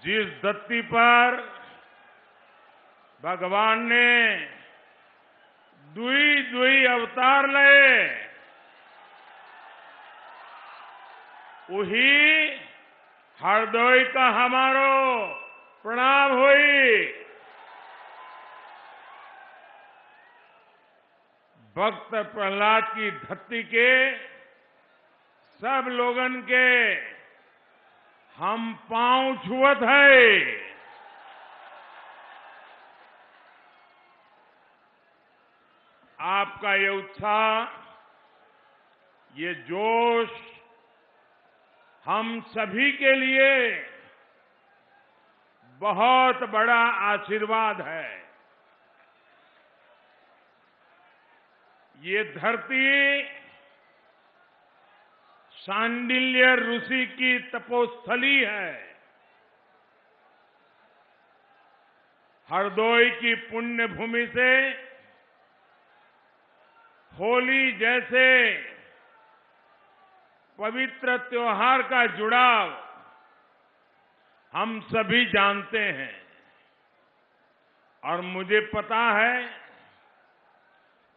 जिस धरती पर भगवान ने दुई दुई अवतार लए वही हरदोई का हमारो प्रणाम हुई। भक्त प्रहलाद की धरती के सब लोगन के हम पांव छुअत है। आपका ये उत्साह, ये जोश हम सभी के लिए बहुत बड़ा आशीर्वाद है। ये धरती शांडिल्य ऋषि की तपोस्थली है। हरदोई की पुण्य भूमि से होली जैसे पवित्र त्योहार का जुड़ाव हम सभी जानते हैं और मुझे पता है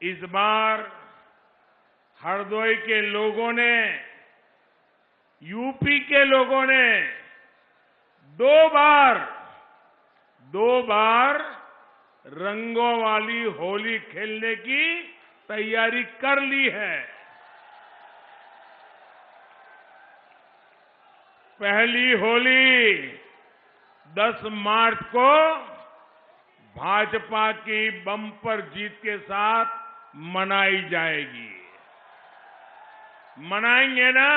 इस बार हरदोई के लोगों ने, यूपी के लोगों ने दो बार रंगों वाली होली खेलने की तैयारी कर ली है। पहली होली 10 मार्च को भाजपा की बम्पर जीत के साथ मनाई जाएगी। मनाएंगे ना?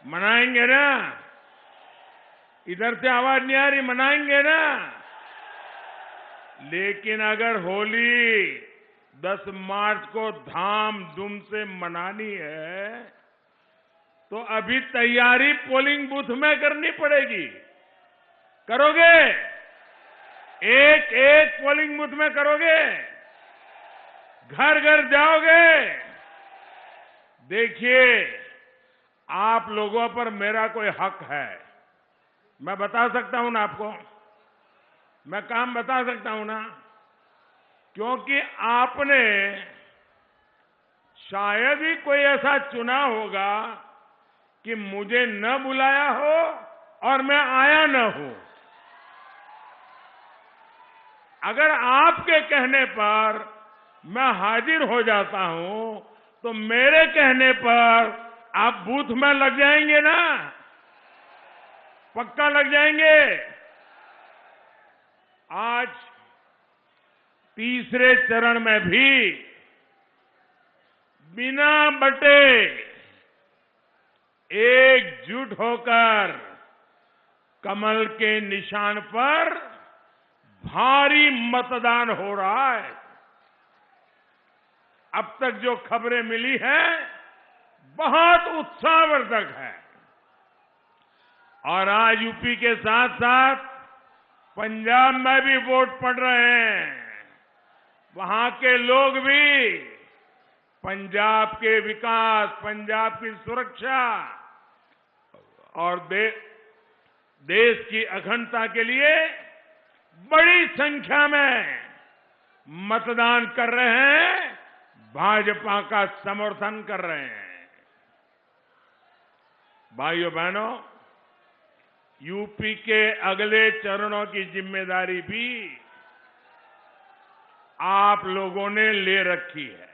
मनाएंगे ना? इधर से आवाज नहीं आ रही, मनाएंगे ना? लेकिन अगर होली 10 मार्च को धाम धूम से मनानी है तो अभी तैयारी पोलिंग बूथ में करनी पड़ेगी। करोगे? एक एक पोलिंग बूथ में करोगे? घर घर जाओगे? देखिए, आप लोगों पर मेरा कोई हक है, मैं बता सकता हूं ना आपको, मैं काम बता सकता हूं ना, क्योंकि आपने शायद ही कोई ऐसा चुना होगा कि मुझे न बुलाया हो और मैं आया न हूं। अगर आपके कहने पर मैं हाजिर हो जाता हूं तो मेरे कहने पर आप बूथ में लग जाएंगे ना? पक्का लग जाएंगे। आज तीसरे चरण में भी बिना बटे एकजुट होकर कमल के निशान पर भारी मतदान हो रहा है। अब तक जो खबरें मिली हैं बहुत उत्साहवर्धक है और आज यूपी के साथ साथ पंजाब में भी वोट पड़ रहे हैं। वहां के लोग भी पंजाब के विकास, पंजाब की सुरक्षा और देश की अखंडता के लिए बड़ी संख्या में मतदान कर रहे हैं, भाजपा का समर्थन कर रहे हैं। भाइयों बहनों, यूपी के अगले चरणों की जिम्मेदारी भी आप लोगों ने ले रखी है।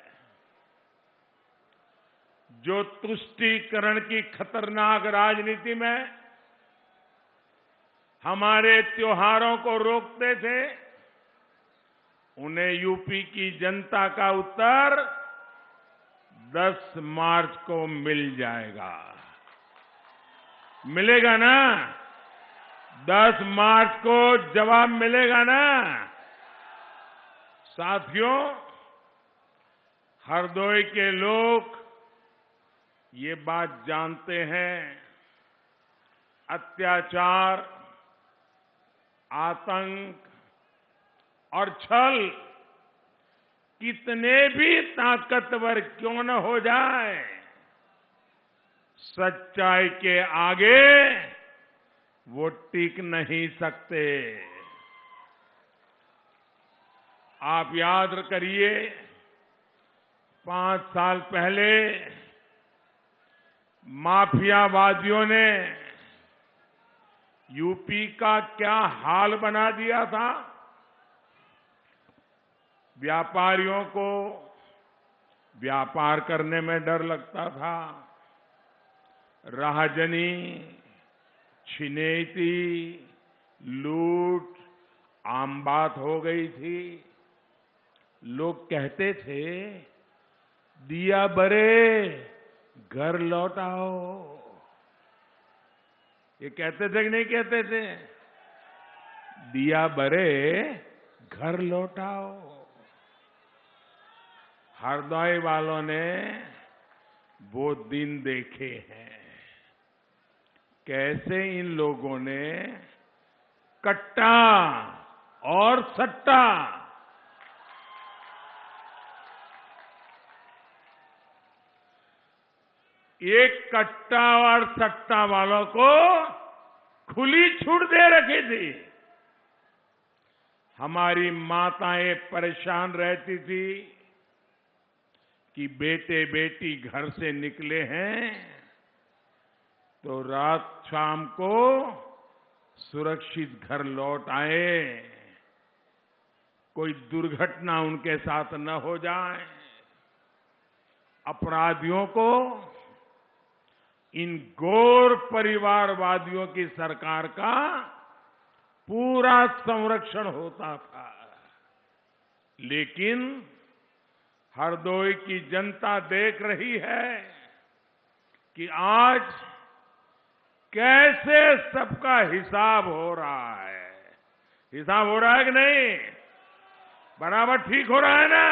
जो तुष्टीकरण की खतरनाक राजनीति में हमारे त्योहारों को रोकते थे, उन्हें यूपी की जनता का उत्तर 10 मार्च को मिल जाएगा। मिलेगा ना? 10 मार्च को जवाब मिलेगा ना? साथियों, हरदोई के लोग ये बात जानते हैं, अत्याचार, आतंक और छल कितने भी ताकतवर क्यों न हो जाए, सच्चाई के आगे वो टिक नहीं सकते। आप याद करिए, 5 साल पहले माफियावादियों ने यूपी का क्या हाल बना दिया था। व्यापारियों को व्यापार करने में डर लगता था, राहजनी, छिनेती, लूट आम बात हो गई थी। लोग कहते थे, दिया बरे घर लौटाओ। ये कहते थे कि नहीं कहते थे? दिया बरे घर लौटाओ। हरदोई वालों ने वो दिन देखे हैं, कैसे इन लोगों ने कट्टा और सट्टा, एक कट्टा और सट्टा वालों को खुली छूट दे रखी थी। हमारी माताएं परेशान रहती थी कि बेटे बेटी घर से निकले हैं तो रात शाम को सुरक्षित घर लौट आए, कोई दुर्घटना उनके साथ न हो जाए। अपराधियों को इन घोर परिवारवादियों की सरकार का पूरा संरक्षण होता था। लेकिन हरदोई की जनता देख रही है कि आज कैसे सबका हिसाब हो रहा है। हिसाब हो रहा है कि नहीं? बराबर ठीक हो रहा है ना?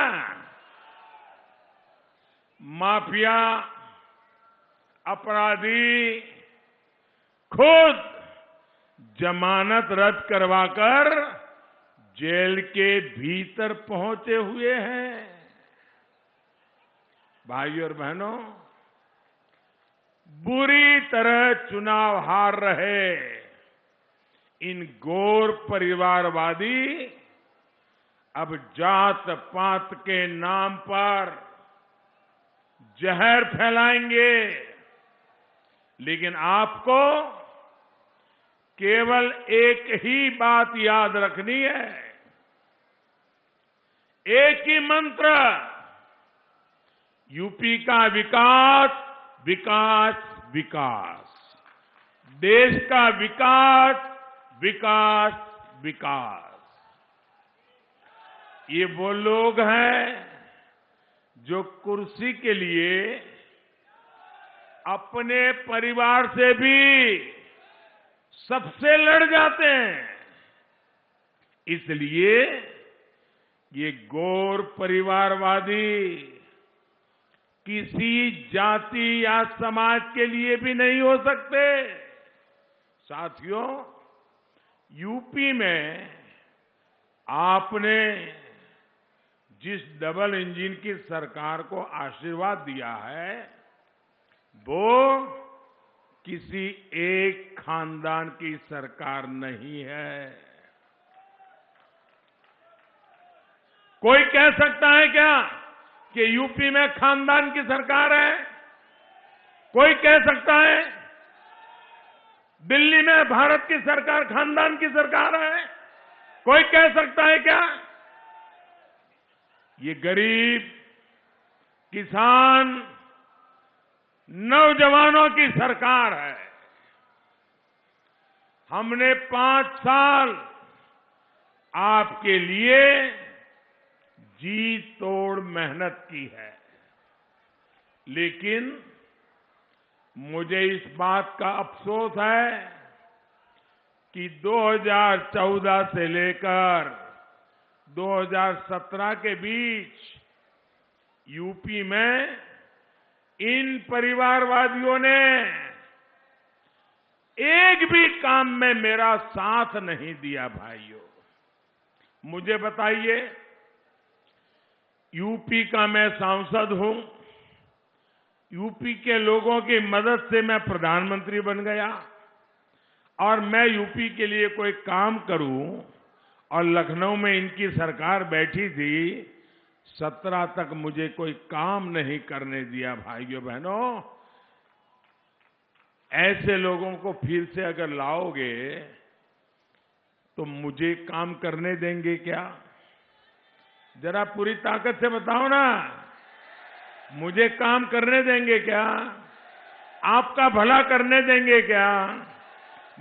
माफिया, अपराधी खुद जमानत रद्द करवाकर जेल के भीतर पहुंचे हुए हैं। भाइयों और बहनों, बुरी तरह चुनाव हार रहे इन घोर परिवारवादी अब जात पात के नाम पर जहर फैलाएंगे। लेकिन आपको केवल एक ही बात याद रखनी है, एक ही मंत्र, यूपी का विकास, विकास, विकास। देश का विकास, विकास, विकास। ये वो लोग हैं जो कुर्सी के लिए अपने परिवार से भी सबसे लड़ जाते हैं। इसलिए ये घोर परिवारवादी किसी जाति या समाज के लिए भी नहीं हो सकते। साथियों, यूपी में आपने जिस डबल इंजन की सरकार को आशीर्वाद दिया है, वो किसी एक खानदान की सरकार नहीं है। कोई कह सकता है क्या कि यूपी में खानदान की सरकार है? कोई कह सकता है दिल्ली में भारत की सरकार खानदान की सरकार है? कोई कह सकता है क्या? ये गरीब, किसान, नौजवानों की सरकार है। हमने 5 साल आपके लिए जी तोड़ मेहनत की है। लेकिन मुझे इस बात का अफसोस है कि 2014 से लेकर 2017 के बीच यूपी में इन परिवारवादियों ने एक भी काम में मेरा साथ नहीं दिया। भाइयों, मुझे बताइए, यूपी का मैं सांसद हूं, यूपी के लोगों की मदद से मैं प्रधानमंत्री बन गया। और मैं यूपी के लिए कोई काम करूं, और लखनऊ में इनकी सरकार बैठी थी, 17 तक मुझे कोई काम नहीं करने दिया। भाइयों बहनों, ऐसे लोगों को फिर से अगर लाओगे तो मुझे काम करने देंगे क्या? जरा पूरी ताकत से बताओ ना, मुझे काम करने देंगे क्या? आपका भला करने देंगे क्या?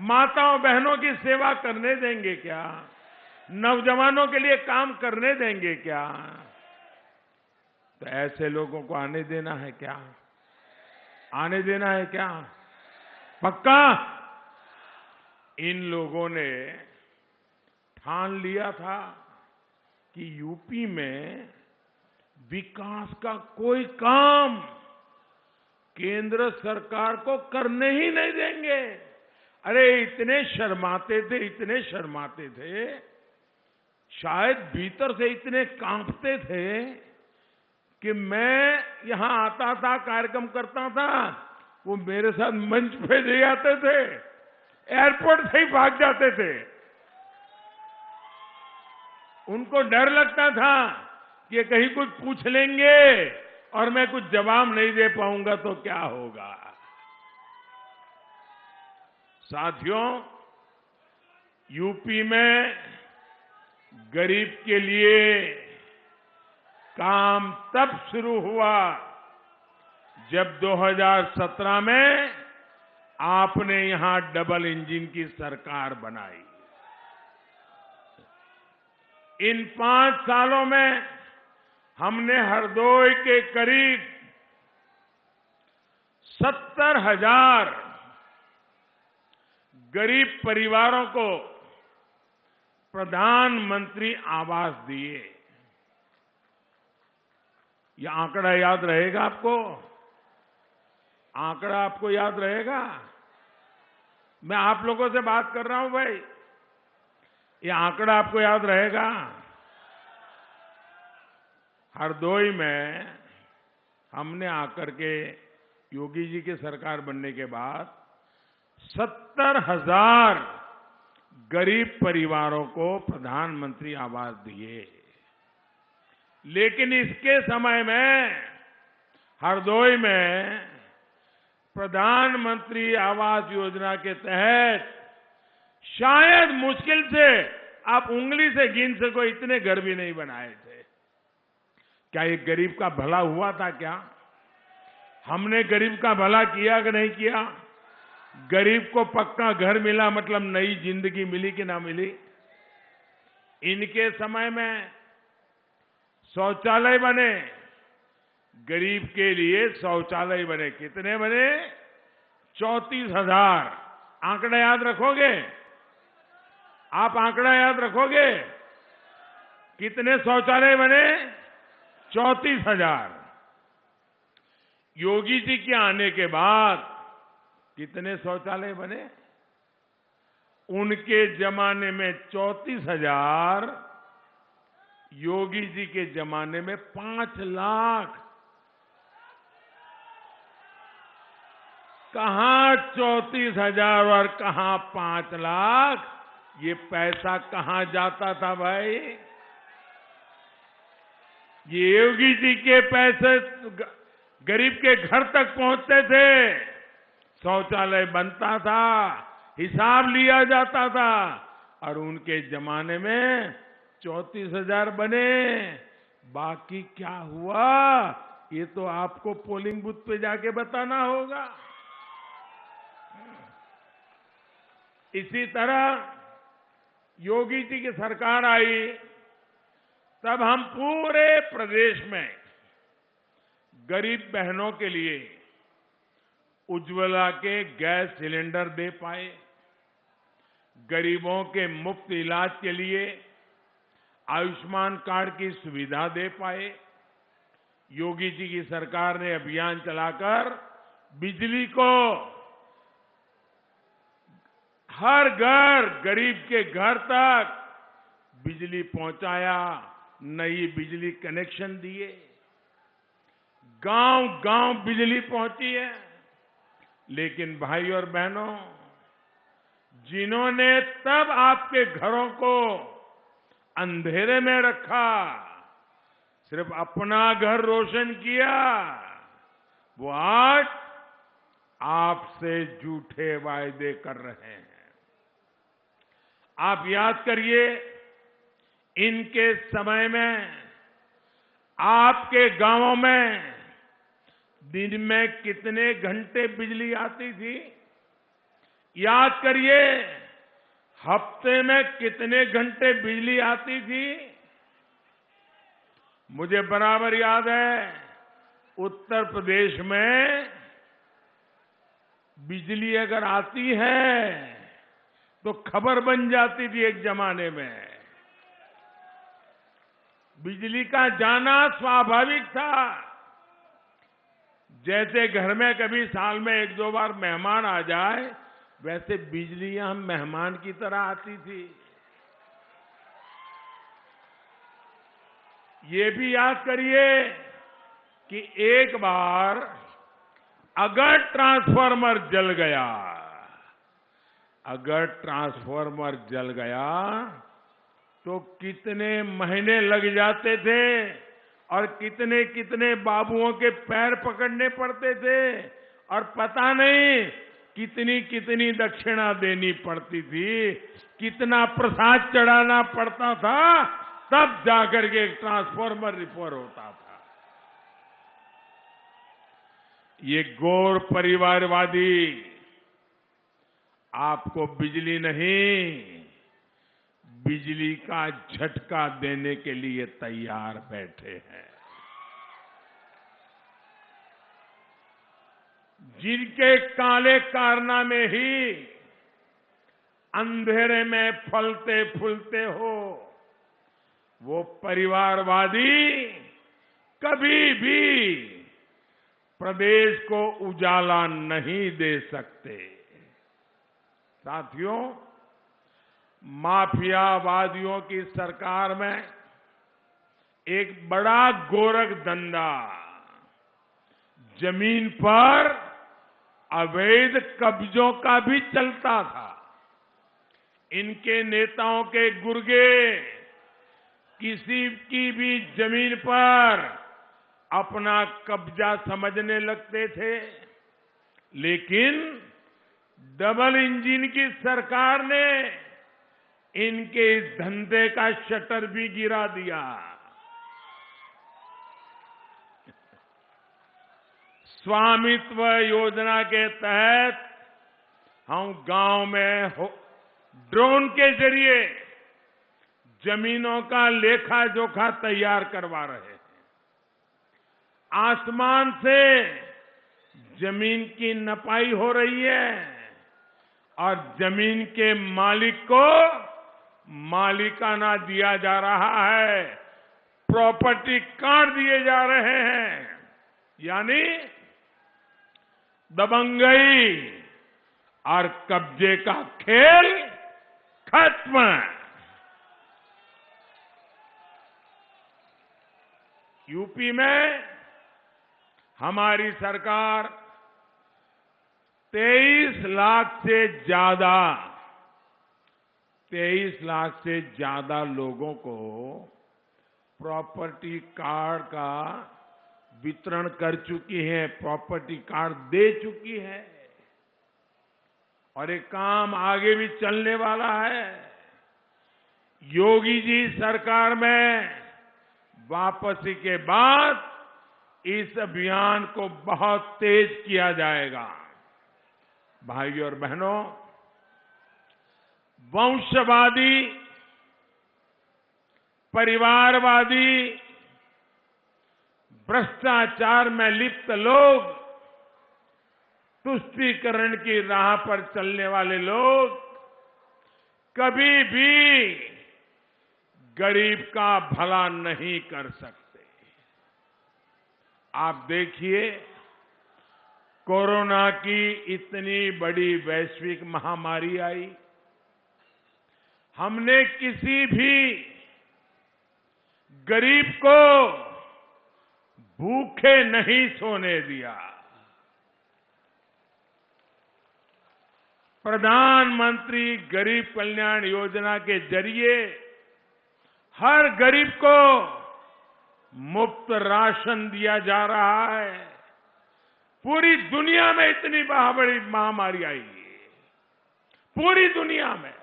माताओं बहनों की सेवा करने देंगे क्या? नौजवानों के लिए काम करने देंगे क्या? तो ऐसे लोगों को आने देना है क्या? आने देना है क्या? पक्का? इन लोगों ने ठान लिया था कि यूपी में विकास का कोई काम केंद्र सरकार को करने ही नहीं देंगे। अरे इतने शर्माते थे, इतने शर्माते थे, शायद भीतर से इतने कांपते थे कि मैं यहां आता था, कार्यक्रम करता था, वो मेरे साथ मंच पे ले आते थे, एयरपोर्ट से ही भाग जाते थे। उनको डर लगता था कि कहीं कुछ पूछ लेंगे और मैं कुछ जवाब नहीं दे पाऊंगा तो क्या होगा। साथियों, यूपी में गरीब के लिए काम तब शुरू हुआ जब 2017 में आपने यहां डबल इंजन की सरकार बनाई। इन 5 सालों में हमने हरदोई के करीब 70,000 गरीब परिवारों को प्रधानमंत्री आवास दिए। यह आंकड़ा याद रहेगा आपको? आंकड़ा आपको याद रहेगा? मैं आप लोगों से बात कर रहा हूं भाई, ये आंकड़ा आपको याद रहेगा? हरदोई में हमने आकर के योगी जी की सरकार बनने के बाद 70,000 गरीब परिवारों को प्रधानमंत्री आवास दिए। लेकिन इसके समय में हरदोई में प्रधानमंत्री आवास योजना के तहत शायद मुश्किल से आप उंगली से गिन सको इतने घर भी नहीं बनाए थे। क्या ये गरीब का भला हुआ था? क्या हमने गरीब का भला किया कि नहीं किया? गरीब को पक्का घर मिला मतलब नई जिंदगी मिली कि ना मिली? इनके समय में शौचालय बने, गरीब के लिए शौचालय बने। कितने बने? 34,000। आंकड़ा याद रखोगे? आप आंकड़ा याद रखोगे? कितने शौचालय बने? 34,000। योगी जी के आने के बाद कितने शौचालय बने? उनके जमाने में 34,000, योगी जी के जमाने में 5 लाख। कहां 34,000 और कहां 5 लाख? ये पैसा कहां जाता था भाई? ये योगी जी के पैसे गरीब के घर तक पहुंचते थे, शौचालय बनता था, हिसाब लिया जाता था, और उनके जमाने में 34,000 बने। बाकी क्या हुआ ये तो आपको पोलिंग बूथ पे जाके बताना होगा। इसी तरह योगी जी की सरकार आई, तब हम पूरे प्रदेश में गरीब बहनों के लिए उज्ज्वला के गैस सिलेंडर दे पाए, गरीबों के मुफ्त इलाज के लिए आयुष्मान कार्ड की सुविधा दे पाए। योगी जी की सरकार ने अभियान चलाकर बिजली को हर घर, गरीब के घर तक बिजली पहुंचाया, नई बिजली कनेक्शन दिए, गांव-गांव बिजली पहुंची है। लेकिन भाई और बहनों, जिन्होंने तब आपके घरों को अंधेरे में रखा, सिर्फ अपना घर रोशन किया, वो आज आपसे झूठे वायदे कर रहे हैं। आप याद करिए, इनके समय में आपके गांवों में दिन में कितने घंटे बिजली आती थी? याद करिए, हफ्ते में कितने घंटे बिजली आती थी? मुझे बराबर याद है, उत्तर प्रदेश में बिजली अगर आती है तो खबर बन जाती थी एक जमाने में। बिजली का जाना स्वाभाविक था। जैसे घर में कभी साल में एक दो बार मेहमान आ जाए, वैसे बिजली यहां मेहमान की तरह आती थी। ये भी याद करिए कि एक बार अगर ट्रांसफार्मर जल गया, तो कितने महीने लग जाते थे और कितने कितने बाबुओं के पैर पकड़ने पड़ते थे और पता नहीं कितनी कितनी दक्षिणा देनी पड़ती थी, कितना प्रसाद चढ़ाना पड़ता था, तब जाकर के एक ट्रांसफार्मर रिपेयर होता था। ये गौर परिवारवादी आपको बिजली नहीं, बिजली का झटका देने के लिए तैयार बैठे हैं। जिनके काले कारनामे ही अंधेरे में फलते फूलते हो, वो परिवारवादी कभी भी प्रदेश को उजाला नहीं दे सकते। साथियों, माफियावादियों की सरकार में एक बड़ा गोरख धंधा जमीन पर अवैध कब्जों का भी चलता था। इनके नेताओं के गुर्गे किसी की भी जमीन पर अपना कब्जा समझने लगते थे, लेकिन डबल इंजन की सरकार ने इनके इस धंधे का शटर भी गिरा दिया। स्वामित्व योजना के तहत हम गांव में ड्रोन के जरिए जमीनों का लेखा जोखा तैयार करवा रहे हैं। आसमान से जमीन की नपाई हो रही है और जमीन के मालिक को मालिकाना दिया जा रहा है, प्रॉपर्टी कार्ड दिए जा रहे हैं, यानी दबंगई और कब्जे का खेल खत्म। यूपी में हमारी सरकार 23 लाख से ज्यादा लोगों को प्रॉपर्टी कार्ड का वितरण कर चुकी है, प्रॉपर्टी कार्ड दे चुकी है और ये काम आगे भी चलने वाला है। योगी जी सरकार में वापसी के बाद इस अभियान को बहुत तेज किया जाएगा। भाइयों और बहनों, वंशवादी, परिवारवादी, भ्रष्टाचार में लिप्त लोग, तुष्टीकरण की राह पर चलने वाले लोग कभी भी गरीब का भला नहीं कर सकते। आप देखिए, कोरोना की इतनी बड़ी वैश्विक महामारी आई, हमने किसी भी गरीब को भूखे नहीं सोने दिया। प्रधानमंत्री गरीब कल्याण योजना के जरिए हर गरीब को मुफ्त राशन दिया जा रहा है। पूरी दुनिया में इतनी बड़ी महामारी आई है, पूरी दुनिया में,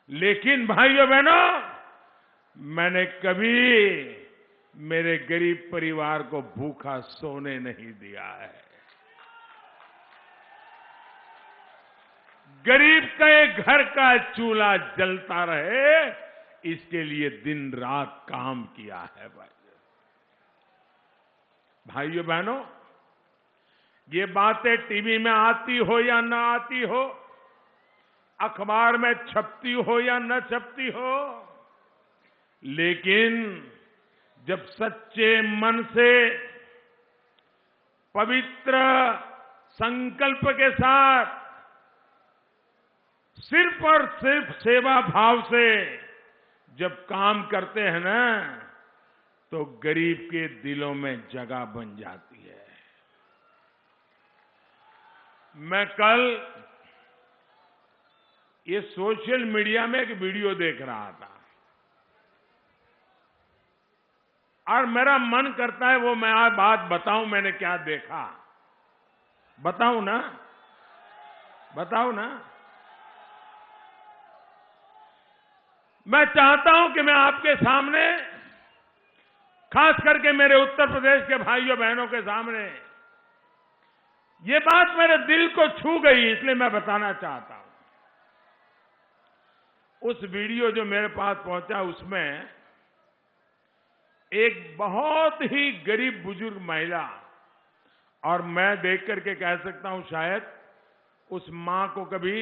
लेकिन भाइयों बहनों, मैंने कभी मेरे गरीब परिवार को भूखा सोने नहीं दिया है। गरीब के घर का चूल्हा जलता रहे, इसके लिए दिन रात काम किया है। भाइयों बहनों, ये बातें टीवी में आती हो या ना आती हो, अखबार में छपती हो या न छपती हो, लेकिन जब सच्चे मन से पवित्र संकल्प के साथ सिर्फ और सिर्फ सेवा भाव से जब काम करते हैं ना, तो गरीब के दिलों में जगह बन जाती है। मैं कल ये सोशल मीडिया में एक वीडियो देख रहा था और मेरा मन करता है वो मैं आज बात बताऊं, मैंने क्या देखा। बताऊं ना? बताऊं ना? मैं चाहता हूं कि मैं आपके सामने, खास करके मेरे उत्तर प्रदेश के भाइयों बहनों के सामने, ये बात मेरे दिल को छू गई, इसलिए मैं बताना चाहता हूं। उस वीडियो जो मेरे पास पहुंचा, उसमें एक बहुत ही गरीब बुजुर्ग महिला, और मैं देख करके कह सकता हूं शायद उस मां को कभी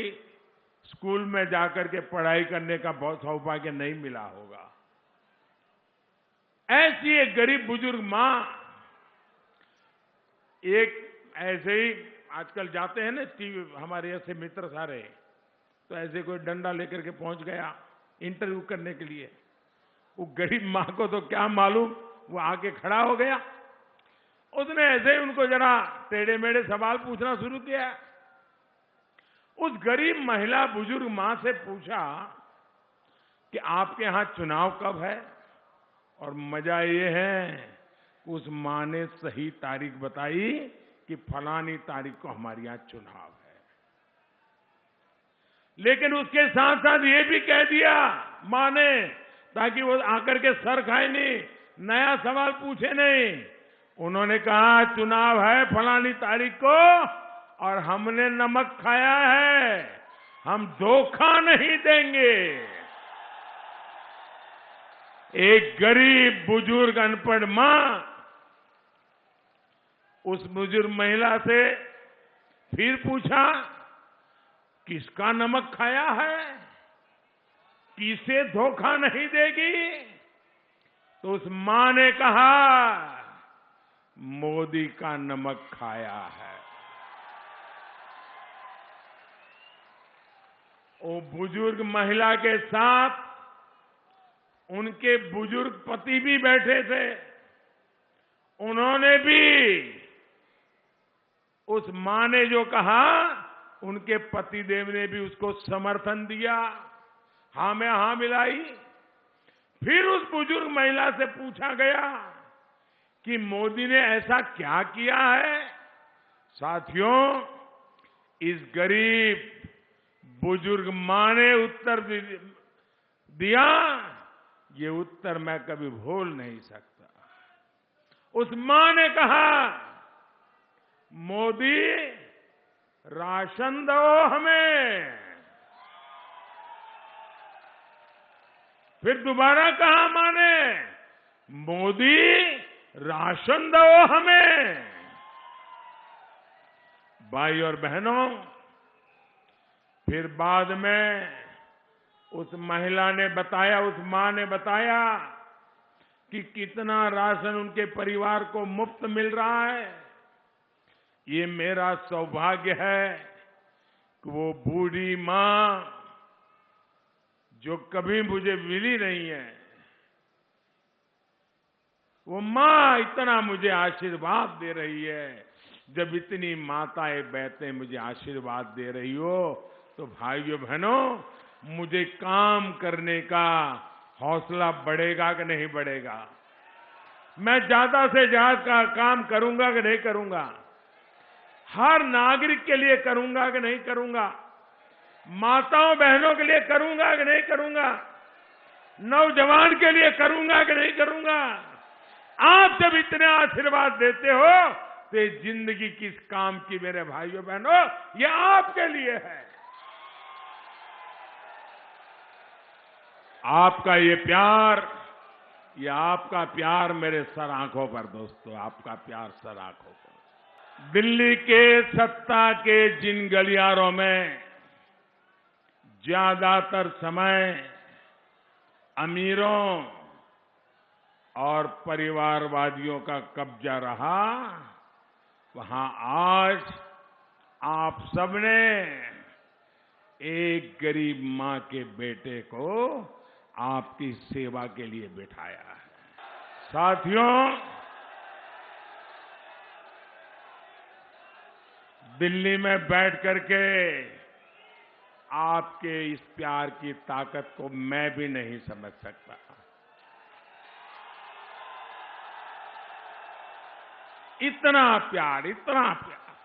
स्कूल में जाकर के पढ़ाई करने का बहुत सौभाग्य नहीं मिला होगा। ऐसी एक गरीब बुजुर्ग मां, एक ऐसे ही आजकल जाते हैं ना टीवी, हमारे ऐसे मित्र सारे, तो ऐसे कोई डंडा लेकर के पहुंच गया इंटरव्यू करने के लिए। वो गरीब मां को तो क्या मालूम, वो आके खड़ा हो गया, उसने ऐसे ही उनको जरा टेढ़े मेढ़े सवाल पूछना शुरू किया। उस गरीब महिला बुजुर्ग मां से पूछा कि आपके यहां चुनाव कब है? और मजा ये है कि उस मां ने सही तारीख बताई कि फलानी तारीख को हमारे यहां चुनाव है। लेकिन उसके साथ साथ ये भी कह दिया मां ने, ताकि वो आकर के सर खाए नहीं, नया सवाल पूछे नहीं। उन्होंने कहा चुनाव है फलानी तारीख को और हमने नमक खाया है, हम धोखा नहीं देंगे। एक गरीब बुजुर्ग अनपढ़ मां उस बुजुर्ग महिला से फिर पूछा किसका नमक खाया है, किसे धोखा नहीं देगी? तो उस मां ने कहा मोदी का नमक खाया है। वो बुजुर्ग महिला के साथ उनके बुजुर्ग पति भी बैठे थे, उन्होंने भी उस मां ने जो कहा, उनके पतिदेव ने भी उसको समर्थन दिया, हां में हां मिलाई। फिर उस बुजुर्ग महिला से पूछा गया कि मोदी ने ऐसा क्या किया है? साथियों, इस गरीब बुजुर्ग मां ने उत्तर दिया, ये उत्तर मैं कभी भूल नहीं सकता। उस मां ने कहा मोदी राशन दो हमें। फिर दोबारा कहा मां ने मोदी राशन दो हमें। भाई और बहनों, फिर बाद में उस महिला ने बताया, उस मां ने बताया कि कितना राशन उनके परिवार को मुफ्त मिल रहा है। ये मेरा सौभाग्य है कि वो बूढ़ी मां जो कभी मुझे मिली नहीं है, वो मां इतना मुझे आशीर्वाद दे रही है। जब इतनी माताएं बहतें मुझे आशीर्वाद दे रही हो तो भाइयों बहनों, मुझे काम करने का हौसला बढ़ेगा कि नहीं बढ़ेगा? मैं ज्यादा से ज्यादा काम करूंगा कि नहीं करूंगा? हर नागरिक के लिए करूंगा कि नहीं करूंगा? माताओं बहनों के लिए करूंगा कि नहीं करूंगा? नौजवान के लिए करूंगा कि नहीं करूंगा? आप जब इतने आशीर्वाद देते हो तो ये जिंदगी किस काम की मेरे भाइयों बहनों, ये आपके लिए है। आपका ये आपका प्यार मेरे सर आंखों पर दोस्तों, आपका प्यार सर आंखों पर। दिल्ली के सत्ता के जिन गलियारों में ज्यादातर समय अमीरों और परिवारवादियों का कब्जा रहा, वहां आज आप सबने एक गरीब मां के बेटे को आपकी सेवा के लिए बिठाया है। साथियों, दिल्ली में बैठ करके आपके इस प्यार की ताकत को मैं भी नहीं समझ सकता। इतना प्यार, इतना प्यार।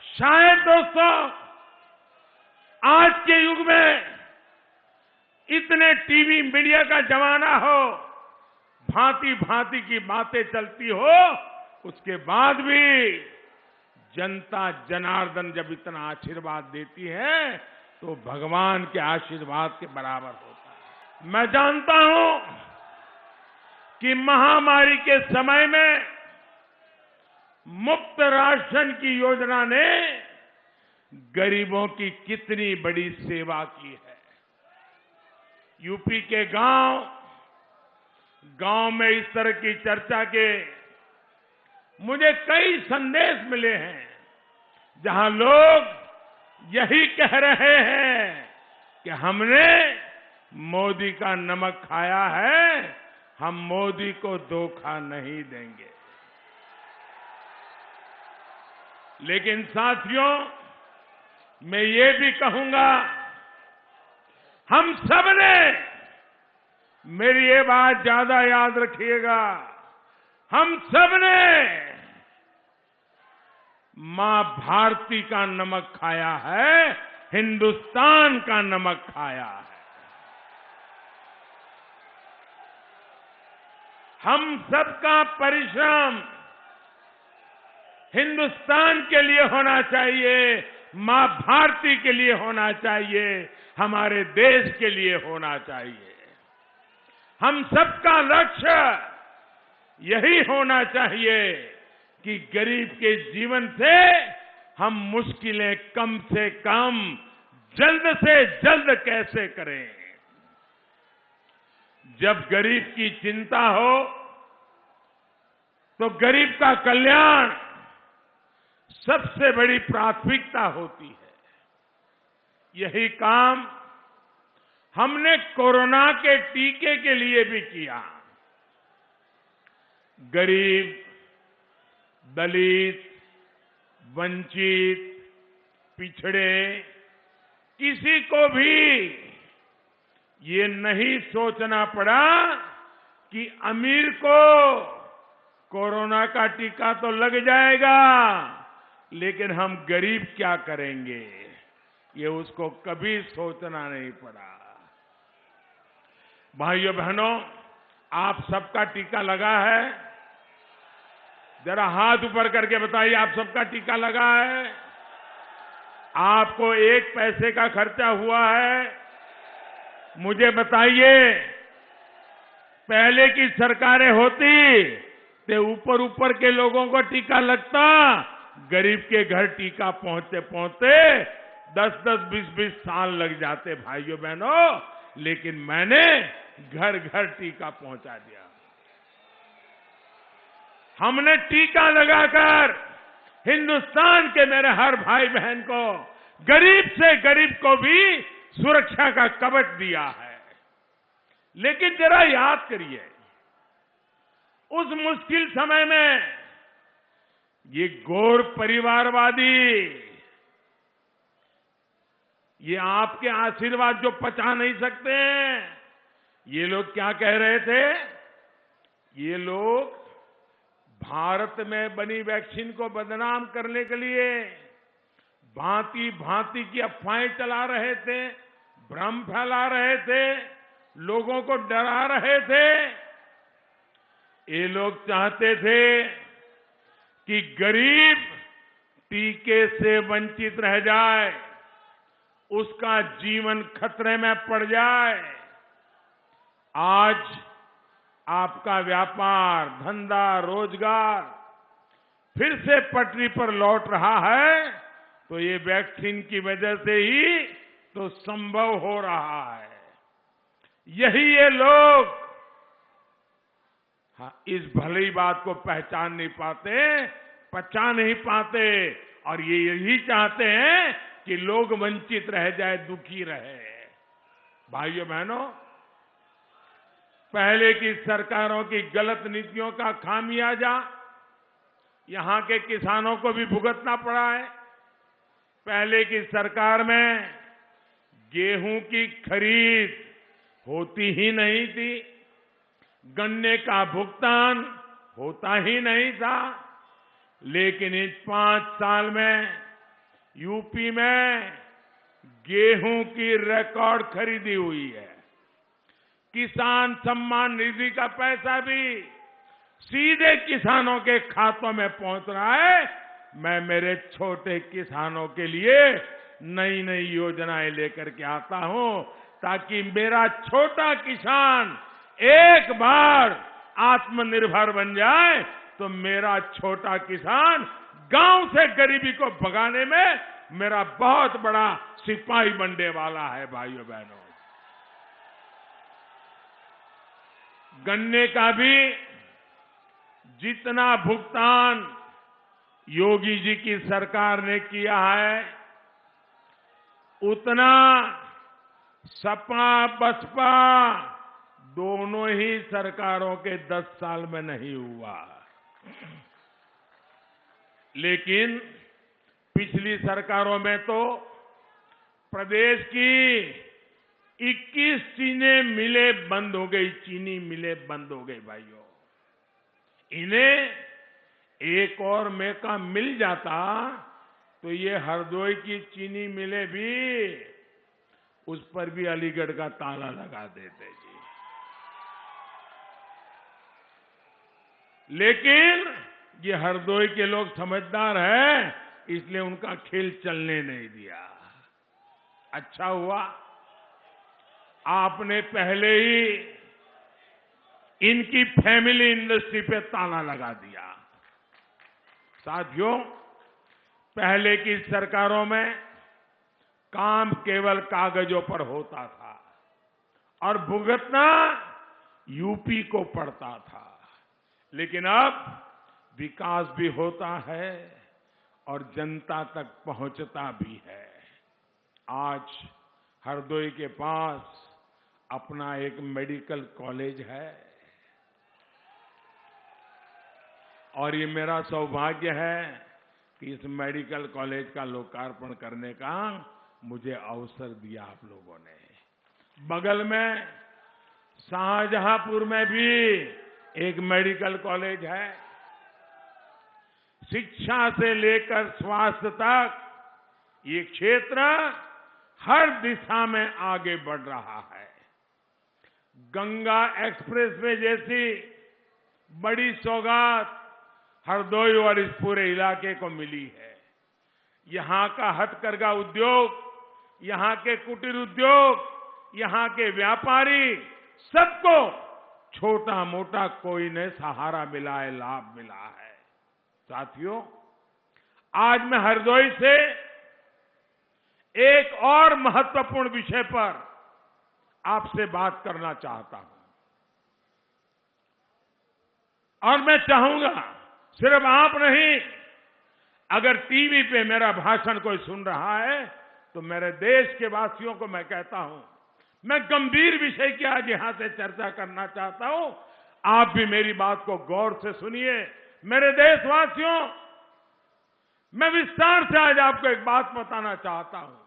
शायद दोस्तों आज के युग में इतने टीवी मीडिया का जमाना हो, भांति भांति की बातें चलती हो, उसके बाद भी जनता जनार्दन जब इतना आशीर्वाद देती है तो भगवान के आशीर्वाद के बराबर होता है। मैं जानता हूं कि महामारी के समय में मुफ्त राशन की योजना ने गरीबों की कितनी बड़ी सेवा की है। यूपी के गांव में इस तरह की चर्चा के मुझे कई संदेश मिले हैं, जहां लोग यही कह रहे हैं कि हमने मोदी का नमक खाया है, हम मोदी को धोखा नहीं देंगे। लेकिन साथियों, मैं ये भी कहूंगा, हम सबने, मेरी ये बात ज्यादा याद रखिएगा, हम सबने मां भारती का नमक खाया है, हिंदुस्तान का नमक खाया है। हम सबका परिश्रम हिंदुस्तान के लिए होना चाहिए, मां भारती के लिए होना चाहिए, हमारे देश के लिए होना चाहिए। हम सबका लक्ष्य यही होना चाहिए कि गरीब के जीवन से हम मुश्किलें कम से कम, जल्द से जल्द कैसे करें। जब गरीब की चिंता हो तो गरीब का कल्याण सबसे बड़ी प्राथमिकता होती है। यही काम हमने कोरोना के टीके के लिए भी किया। गरीब, दलित, वंचित, पिछड़े, किसी को भी ये नहीं सोचना पड़ा कि अमीर को कोरोना का टीका तो लग जाएगा, लेकिन हम गरीब क्या करेंगे, ये उसको कभी सोचना नहीं पड़ा। भाइयों बहनों, आप सबका टीका लगा है? जरा हाथ ऊपर करके बताइए, आप सबका टीका लगा है? आपको 1 पैसे का खर्चा हुआ है? मुझे बताइए, पहले की सरकारें होती तो ऊपर ऊपर के लोगों को टीका लगता, गरीब के घर टीका पहुंचते पहुंचते 10-10, 20-20 साल लग जाते भाइयों बहनों, लेकिन मैंने घर घर टीका पहुंचा दिया। हमने टीका लगाकर हिंदुस्तान के मेरे हर भाई बहन को, गरीब से गरीब को भी सुरक्षा का कवच दिया है। लेकिन जरा याद करिए, उस मुश्किल समय में ये घोर परिवारवादी, ये आपके आशीर्वाद जो पचा नहीं सकते हैं, ये लोग क्या कह रहे थे? ये लोग भारत में बनी वैक्सीन को बदनाम करने के लिए भांति भांति की अफवाहें चला रहे थे, भ्रम फैला रहे थे, लोगों को डरा रहे थे। ये लोग चाहते थे कि गरीब टीके से वंचित रह जाए, उसका जीवन खतरे में पड़ जाए। आज आपका व्यापार, धंधा, रोजगार फिर से पटरी पर लौट रहा है, तो ये वैक्सीन की वजह से ही तो संभव हो रहा है। यही ये लोग इस भली बात को पहचान नहीं पाते, पचा नहीं पाते, और ये यही चाहते हैं कि लोग वंचित रह जाए, दुखी रहे। भाइयों बहनों, पहले की सरकारों की गलत नीतियों का खामियाजा यहां के किसानों को भी भुगतना पड़ा है। पहले की सरकार में गेहूं की खरीद होती ही नहीं थी, गन्ने का भुगतान होता ही नहीं था। लेकिन इस 5 साल में यूपी में गेहूं की रिकॉर्ड खरीदी हुई है। किसान सम्मान निधि का पैसा भी सीधे किसानों के खातों में पहुंच रहा है। मैं मेरे छोटे किसानों के लिए नई नई योजनाएं लेकर के आता हूं, ताकि मेरा छोटा किसान एक बार आत्मनिर्भर बन जाए तो मेरा छोटा किसान गांव से गरीबी को भगाने में मेरा बहुत बड़ा सिपाही बनने वाला है। भाइयों बहनों, गन्ने का भी जितना भुगतान योगी जी की सरकार ने किया है, उतना सपा बसपा दोनों ही सरकारों के 10 साल में नहीं हुआ। लेकिन पिछली सरकारों में तो प्रदेश की 21 चीनी मिलें बंद हो गई, चीनी मिलें बंद हो गई। भाइयों, इन्हें एक और मौका मिल जाता तो ये हरदोई की चीनी मिलें भी, उस पर भी अलीगढ़ का ताला लगा देते जी। लेकिन ये हरदोई के लोग समझदार हैं, इसलिए उनका खेल चलने नहीं दिया। अच्छा हुआ आपने पहले ही इनकी फैमिली इंडस्ट्री पे ताला लगा दिया। साथियों, पहले की सरकारों में काम केवल कागजों पर होता था और भुगतना यूपी को पड़ता था। लेकिन अब विकास भी होता है और जनता तक पहुंचता भी है। आज हरदोई के पास अपना एक मेडिकल कॉलेज है और ये मेरा सौभाग्य है कि इस मेडिकल कॉलेज का लोकार्पण करने का मुझे अवसर दिया आप लोगों ने। बगल में शाहजहांपुर में भी एक मेडिकल कॉलेज है। शिक्षा से लेकर स्वास्थ्य तक ये क्षेत्र हर दिशा में आगे बढ़ रहा है। गंगा एक्सप्रेसवे जैसी बड़ी सौगात हरदोई और इस पूरे इलाके को मिली है। यहां का हथकरघा उद्योग, यहां के कुटीर उद्योग, यहां के व्यापारी, सबको छोटा मोटा कोई ने सहारा मिला है, लाभ मिला है। साथियों, आज मैं हरदोई से एक और महत्वपूर्ण विषय पर आपसे बात करना चाहता हूं और मैं चाहूंगा सिर्फ आप नहीं, अगर टीवी पे मेरा भाषण कोई सुन रहा है तो मेरे देश के वासियों को मैं कहता हूं, मैं गंभीर विषय की आज यहां से चर्चा करना चाहता हूं। आप भी मेरी बात को गौर से सुनिए। मेरे देशवासियों, मैं विस्तार से आज आपको एक बात बताना चाहता हूं।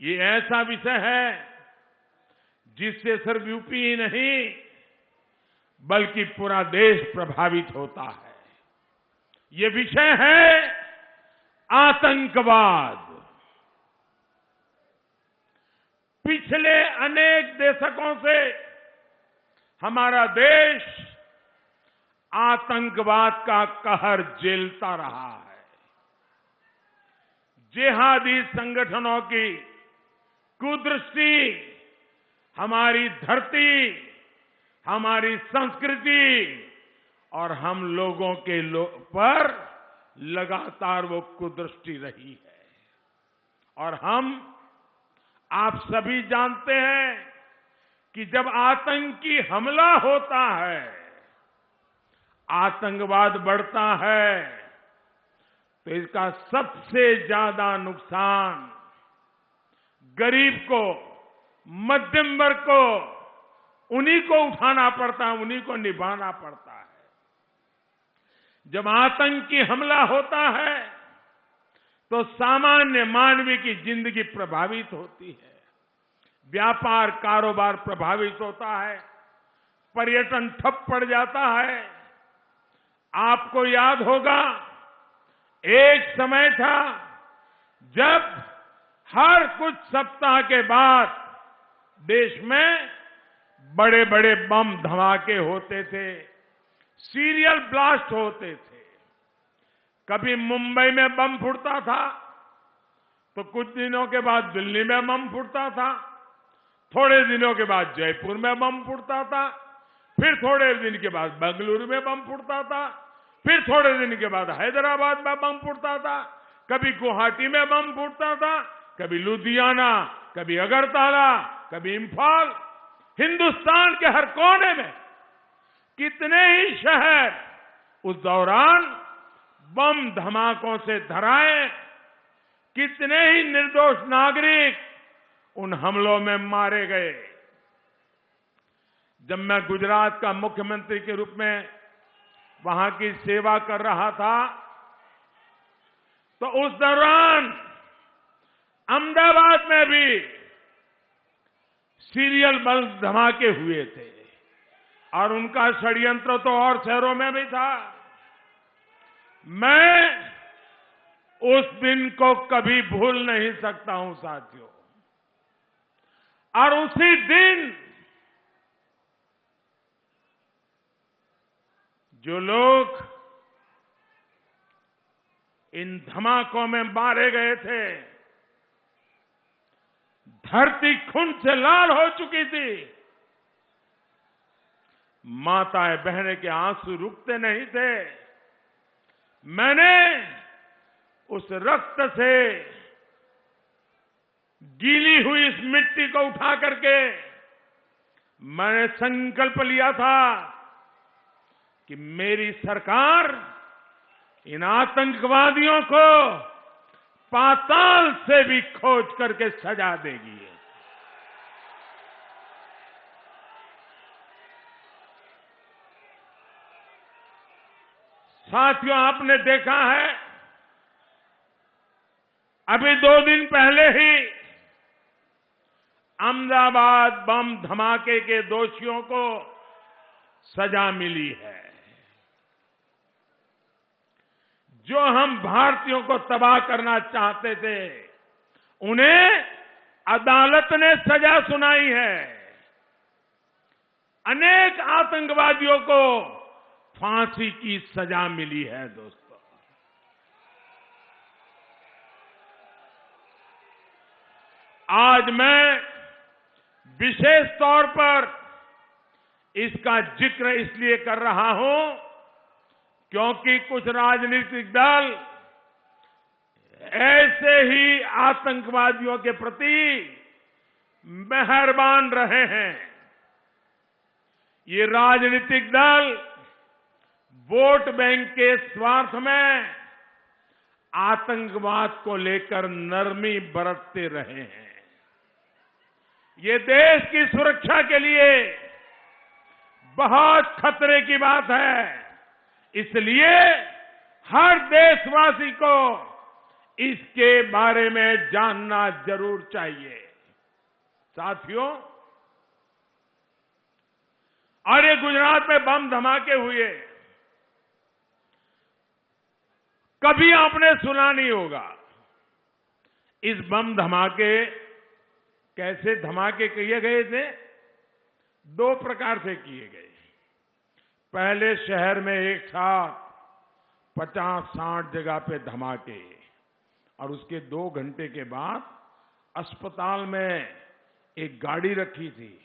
ये ऐसा विषय है जिससे सिर्फ यूपी ही नहीं बल्कि पूरा देश प्रभावित होता है। ये विषय है आतंकवाद। पिछले अनेक दशकों से हमारा देश आतंकवाद का कहर झेलता रहा है। जिहादी संगठनों की कुदृष्टि हमारी धरती, हमारी संस्कृति और हम लोगों के पर लगातार वो कुदृष्टि रही है। और आप सभी जानते हैं कि जब आतंकी हमला होता है, आतंकवाद बढ़ता है, तो इसका सबसे ज्यादा नुकसान गरीब को, मध्यम वर्ग को, उन्हीं को उठाना पड़ता है, उन्हीं को निभाना पड़ता है। जब आतंकी हमला होता है तो सामान्य मानवीय की जिंदगी प्रभावित होती है, व्यापार कारोबार प्रभावित होता है, पर्यटन ठप पड़ जाता है। आपको याद होगा, एक समय था जब हर कुछ सप्ताह के बाद देश में बड़े बड़े बम धमाके होते थे, सीरियल ब्लास्ट होते थे। कभी मुंबई में बम फूटता था तो कुछ दिनों के बाद दिल्ली में बम फूटता था, थोड़े दिनों के बाद जयपुर में बम फूटता था, फिर थोड़े दिन के बाद बेंगलुरु में बम फूटता था, फिर थोड़े दिन के बाद हैदराबाद में बम फूटता था, कभी गुवाहाटी में बम फूटता था, कभी लुधियाना, कभी अगरतला, कभी इम्फाल। हिंदुस्तान के हर कोने में कितने ही शहर उस दौरान बम धमाकों से धराए, कितने ही निर्दोष नागरिक उन हमलों में मारे गए। जब मैं गुजरात का मुख्यमंत्री के रूप में वहां की सेवा कर रहा था तो उस दौरान अहमदाबाद में भी सीरियल बम धमाके हुए थे और उनका षड्यंत्र तो और शहरों में भी था। मैं उस दिन को कभी भूल नहीं सकता हूं साथियों। और उसी दिन जो लोग इन धमाकों में मारे गए थे, धरती खून से लाल हो चुकी थी। माताएं बहनें के आंसू रुकते नहीं थे। मैंने उस रक्त से गीली हुई इस मिट्टी को उठा करके मैंने संकल्प लिया था कि मेरी सरकार इन आतंकवादियों को पाताल से भी खोज करके सजा देगी। साथियों, आपने देखा है अभी 2 दिन पहले ही अहमदाबाद बम धमाके के दोषियों को सजा मिली है। जो हम भारतीयों को तबाह करना चाहते थे, उन्हें अदालत ने सजा सुनाई है। अनेक आतंकवादियों को फांसी की सजा मिली है। दोस्तों, आज मैं विशेष तौर पर इसका जिक्र इसलिए कर रहा हूं क्योंकि कुछ राजनीतिक दल ऐसे ही आतंकवादियों के प्रति मेहरबान रहे हैं। ये राजनीतिक दल वोट बैंक के स्वार्थ में आतंकवाद को लेकर नरमी बरतते रहे हैं। ये देश की सुरक्षा के लिए बहुत खतरे की बात है। इसलिए हर देशवासी को इसके बारे में जानना जरूर चाहिए। साथियों, और ये गुजरात में बम धमाके हुए, कभी आपने सुना नहीं होगा। इस बम धमाके कैसे धमाके किए गए थे? 2 प्रकार से किए गए। पहले शहर में एक साथ 50-60 जगह पे धमाके, और उसके 2 घंटे के बाद अस्पताल में एक गाड़ी रखी थी,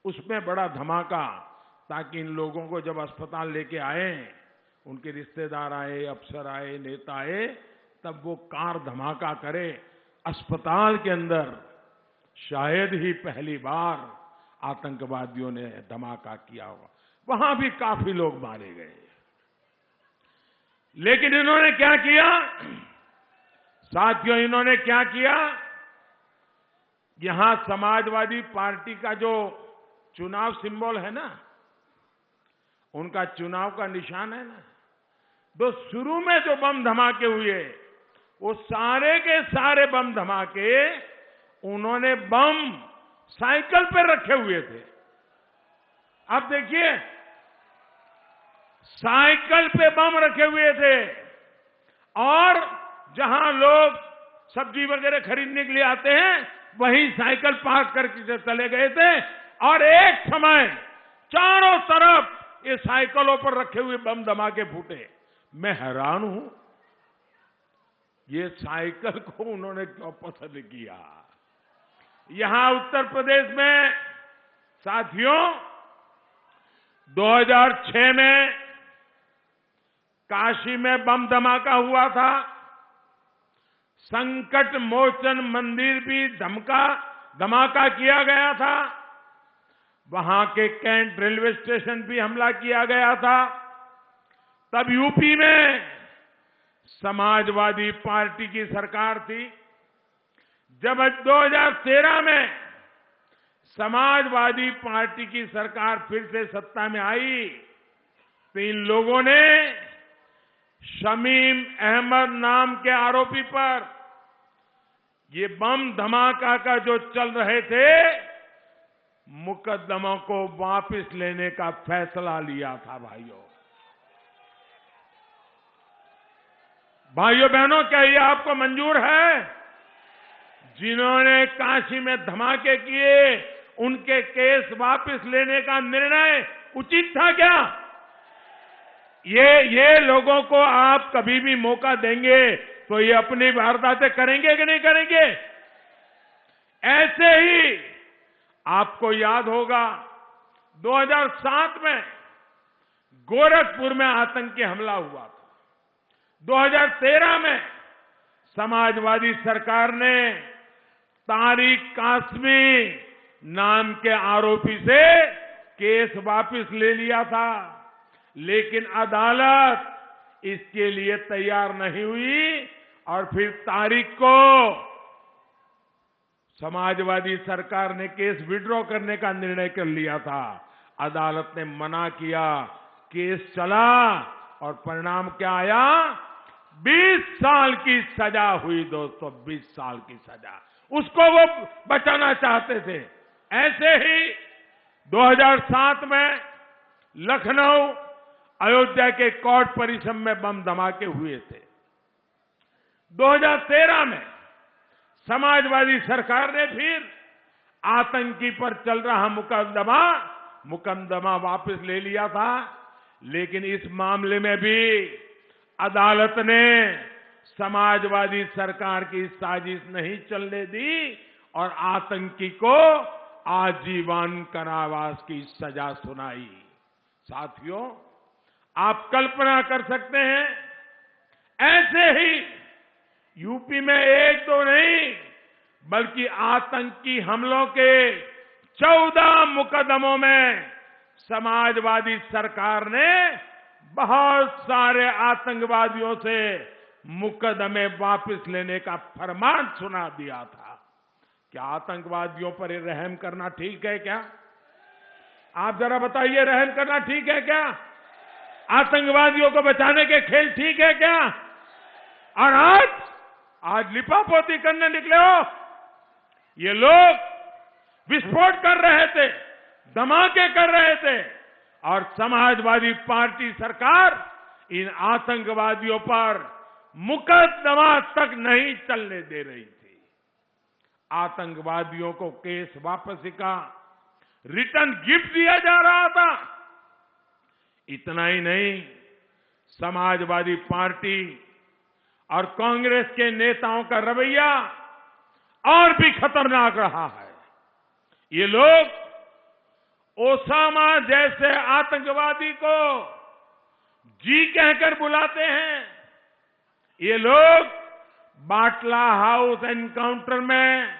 उसमें बड़ा धमाका, ताकि इन लोगों को जब अस्पताल लेके आए, उनके रिश्तेदार आए, अफसर आए, नेता आए, तब वो कार धमाका करे। अस्पताल के अंदर शायद ही पहली बार आतंकवादियों ने धमाका किया होगा। वहां भी काफी लोग मारे गए। लेकिन इन्होंने क्या किया साथियों, इन्होंने क्या किया? यहां समाजवादी पार्टी का जो चुनाव सिंबल है ना, उनका चुनाव का निशान है ना, तो शुरू में जो बम धमाके हुए, वो सारे के सारे बम धमाके उन्होंने बम साइकिल पर रखे हुए थे। अब देखिए, साइकिल पे बम रखे हुए थे, और जहां लोग सब्जी वगैरह खरीदने के लिए आते हैं, वहीं साइकिल पार्क करके चले गए थे, और एक समय चारों तरफ ये साइकिलों पर रखे हुए बम धमाके फूटे। मैं हैरान हूं, ये साइकिल को उन्होंने क्यों पसंद किया? यहां उत्तर प्रदेश में साथियों 2006 में काशी में बम धमाका हुआ था। संकट मोचन मंदिर भी धमाका किया गया था। वहां के कैंट रेलवे स्टेशन भी हमला किया गया था। तब यूपी में समाजवादी पार्टी की सरकार थी। जब 2013 में समाजवादी पार्टी की सरकार फिर से सत्ता में आई, तो इन लोगों ने शमीम अहमद नाम के आरोपी पर ये बम धमाका का जो चल रहे थे, मुकदमों को वापस लेने का फैसला लिया था। भाइयों बहनों, क्या ये आपको मंजूर है? जिन्होंने काशी में धमाके किए, उनके केस वापस लेने का निर्णय उचित था क्या? ये लोगों को आप कभी भी मौका देंगे तो ये अपनी वारदातें करेंगे कि नहीं करेंगे? ऐसे ही आपको याद होगा 2007 में गोरखपुर में आतंकी हमला हुआ था। 2013 में समाजवादी सरकार ने तारिक कासमी नाम के आरोपी से केस वापस ले लिया था, लेकिन अदालत इसके लिए तैयार नहीं हुई, और फिर तारिक को समाजवादी सरकार ने केस विड्रॉ करने का निर्णय कर लिया था। अदालत ने मना किया, केस चला, और परिणाम क्या आया? 20 साल की सजा हुई दोस्तों, 20 साल की सजा। उसको वो बचाना चाहते थे। ऐसे ही 2007 में लखनऊ, अयोध्या के कोर्ट परिसर में बम धमाके हुए थे। 2013 में समाजवादी सरकार ने फिर आतंकी पर चल रहा मुकदमा वापस ले लिया था, लेकिन इस मामले में भी अदालत ने समाजवादी सरकार की साजिश नहीं चलने दी, और आतंकी को आजीवन कारावास की सजा सुनाई। साथियों, आप कल्पना कर सकते हैं, ऐसे ही यूपी में 1-2 नहीं, बल्कि आतंकी हमलों के 14 मुकदमों में समाजवादी सरकार ने बहुत सारे आतंकवादियों से मुकदमे वापस लेने का फरमान सुना दिया था। क्या आतंकवादियों पर रहम करना ठीक है क्या? आप जरा बताइए, रहम करना ठीक है क्या? आतंकवादियों को बचाने के खेल ठीक है क्या? और आज लिपापोती करने निकले हो। ये लोग विस्फोट कर रहे थे, धमाके कर रहे थे और समाजवादी पार्टी सरकार इन आतंकवादियों पर मुकदमा तक नहीं चलने दे रही थी। आतंकवादियों को केस वापसी का रिटर्न गिफ्ट दिया जा रहा था। इतना ही नहीं, समाजवादी पार्टी और कांग्रेस के नेताओं का रवैया और भी खतरनाक रहा है। ये लोग ओसामा जैसे आतंकवादी को जी कहकर बुलाते हैं। ये लोग बाटला हाउस एनकाउंटर में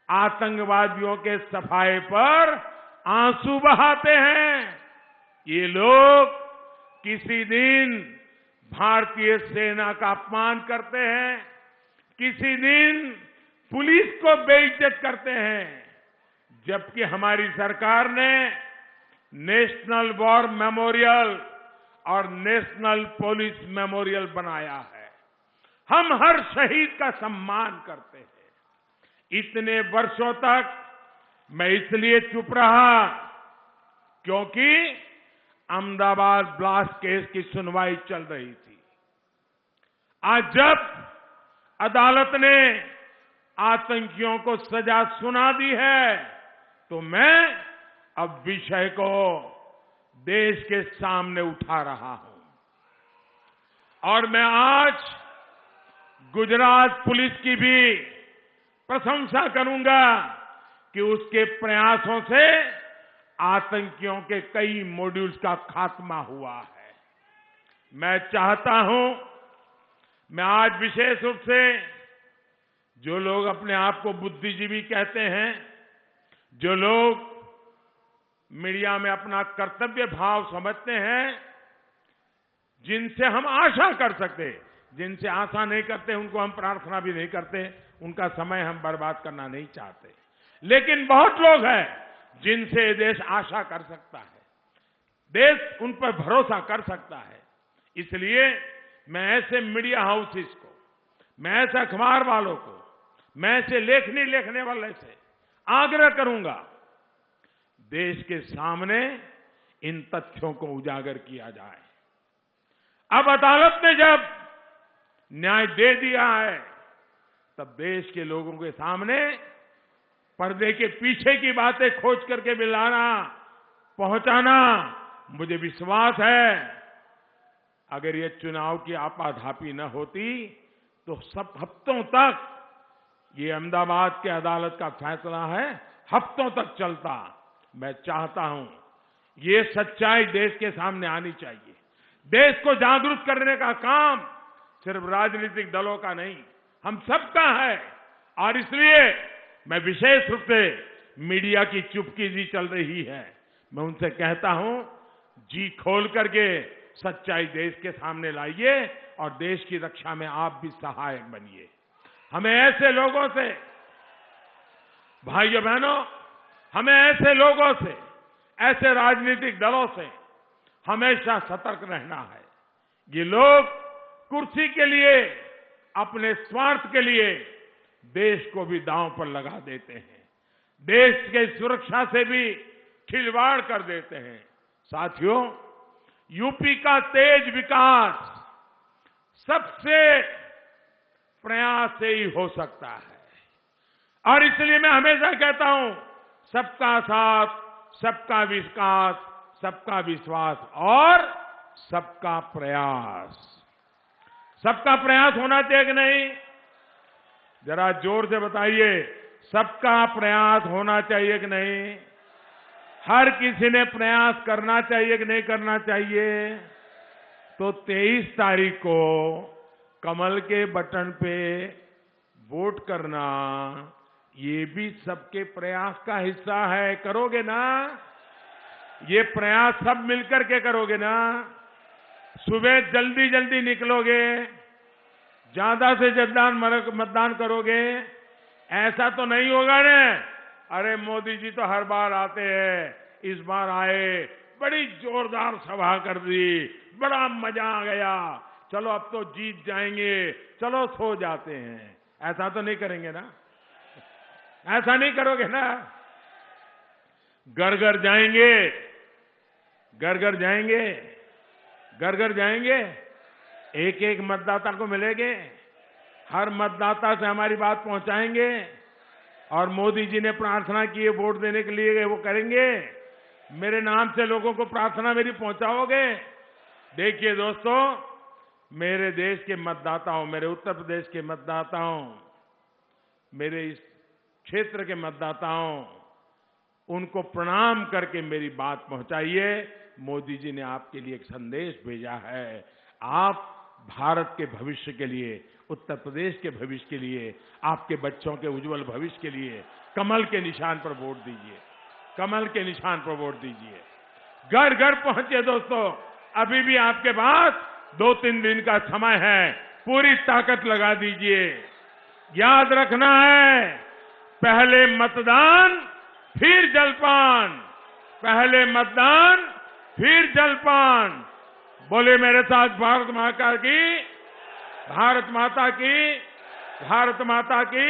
आतंकवादियों के सफाए पर आंसू बहाते हैं। ये लोग किसी दिन भारतीय सेना का अपमान करते हैं, किसी दिन पुलिस को बेइज्जत करते हैं, जबकि हमारी सरकार ने नेशनल वॉर मेमोरियल और नेशनल पुलिस मेमोरियल बनाया है। हम हर शहीद का सम्मान करते हैं। इतने वर्षों तक मैं इसलिए चुप रहा क्योंकि अहमदाबाद ब्लास्ट केस की सुनवाई चल रही थी। आज जब अदालत ने आतंकियों को सजा सुना दी है तो मैं अब विषय को देश के सामने उठा रहा हूं और मैं आज गुजरात पुलिस की भी प्रशंसा करूंगा कि उसके प्रयासों से आतंकियों के कई मॉड्यूल्स का खात्मा हुआ है। मैं चाहता हूं, मैं आज विशेष रूप से जो लोग अपने आप को बुद्धिजीवी कहते हैं, जो लोग मीडिया में अपना कर्तव्य भाव समझते हैं, जिनसे हम आशा कर सकते, जिनसे आशा नहीं करते उनको हम प्रार्थना भी नहीं करते, उनका समय हम बर्बाद करना नहीं चाहते। लेकिन बहुत लोग हैं जिनसे देश आशा कर सकता है, देश उन पर भरोसा कर सकता है। इसलिए मैं ऐसे मीडिया हाउसेस को, मैं ऐसे अखबार वालों को, मैं ऐसे लेखनी लिखने वाले से आग्रह करूंगा, देश के सामने इन तथ्यों को उजागर किया जाए। अब अदालत ने जब न्याय दे दिया है तब देश के लोगों के सामने पर्दे के पीछे की बातें खोज करके मिलाना, पहुंचाना, मुझे विश्वास है अगर ये चुनाव की आपाधापी न होती तो सब हफ्तों तक ये अहमदाबाद के अदालत का फैसला है, हफ्तों तक चलता। मैं चाहता हूं ये सच्चाई देश के सामने आनी चाहिए। देश को जागरूक करने का काम सिर्फ राजनीतिक दलों का नहीं, हम सबका है। और इसलिए मैं विशेष रूप से मीडिया की चुप्पी जी चल रही है, मैं उनसे कहता हूं जी खोल करके सच्चाई देश के सामने लाइए और देश की रक्षा में आप भी सहायक बनिए। हमें ऐसे लोगों से, भाइयों बहनों, हमें ऐसे लोगों से, ऐसे राजनीतिक दलों से हमेशा सतर्क रहना है। ये लोग कुर्सी के लिए, अपने स्वार्थ के लिए देश को भी दांव पर लगा देते हैं, देश के सुरक्षा से भी खिलवाड़ कर देते हैं। साथियों, यूपी का तेज विकास सबसे प्रयास से ही हो सकता है और इसलिए मैं हमेशा कहता हूं सबका साथ, सबका विकास, सबका विश्वास और सबका प्रयास। सबका प्रयास होना चाहिए कि नहीं? जरा जोर से बताइए, सबका प्रयास होना चाहिए कि नहीं? हर किसी ने प्रयास करना चाहिए कि नहीं करना चाहिए? तो 23 तारीख को कमल के बटन पे वोट करना, ये भी सबके प्रयास का हिस्सा है। करोगे ना? ये प्रयास सब मिलकर के करोगे ना? सुबह जल्दी जल्दी निकलोगे, ज्यादा से ज्यादा मतदान करोगे? ऐसा तो नहीं होगा ना? अरे मोदी जी तो हर बार आते हैं, इस बार आए बड़ी जोरदार सभा कर दी, बड़ा मजा आ गया, चलो अब तो जीत जाएंगे, चलो सो जाते हैं। ऐसा तो नहीं करेंगे ना? ऐसा नहीं करोगे ना? घर घर जाएंगे, घर घर जाएंगे, घर घर जाएंगे, एक एक मतदाता को मिलेंगे, हर मतदाता से हमारी बात पहुंचाएंगे, और मोदी जी ने प्रार्थना की है वोट देने के लिए, वो करेंगे। मेरे नाम से लोगों को प्रार्थना मेरी पहुंचाओगे? देखिए दोस्तों, मेरे देश के मतदाताओं, मेरे उत्तर प्रदेश के मतदाताओं, मेरे इस क्षेत्र के मतदाताओं, उनको प्रणाम करके मेरी बात पहुंचाइए। मोदी जी ने आपके लिए एक संदेश भेजा है। आप भारत के भविष्य के लिए, उत्तर प्रदेश के भविष्य के लिए, आपके बच्चों के उज्जवल भविष्य के लिए कमल के निशान पर वोट दीजिए, कमल के निशान पर वोट दीजिए। घर घर पहुंचे दोस्तों, अभी भी आपके पास 2-3 दिन का समय है, पूरी ताकत लगा दीजिए। याद रखना है, पहले मतदान फिर जलपान, पहले मतदान फिर जलपान। बोले मेरे साथ, भारत माता की, भारत माता की, भारत माता की।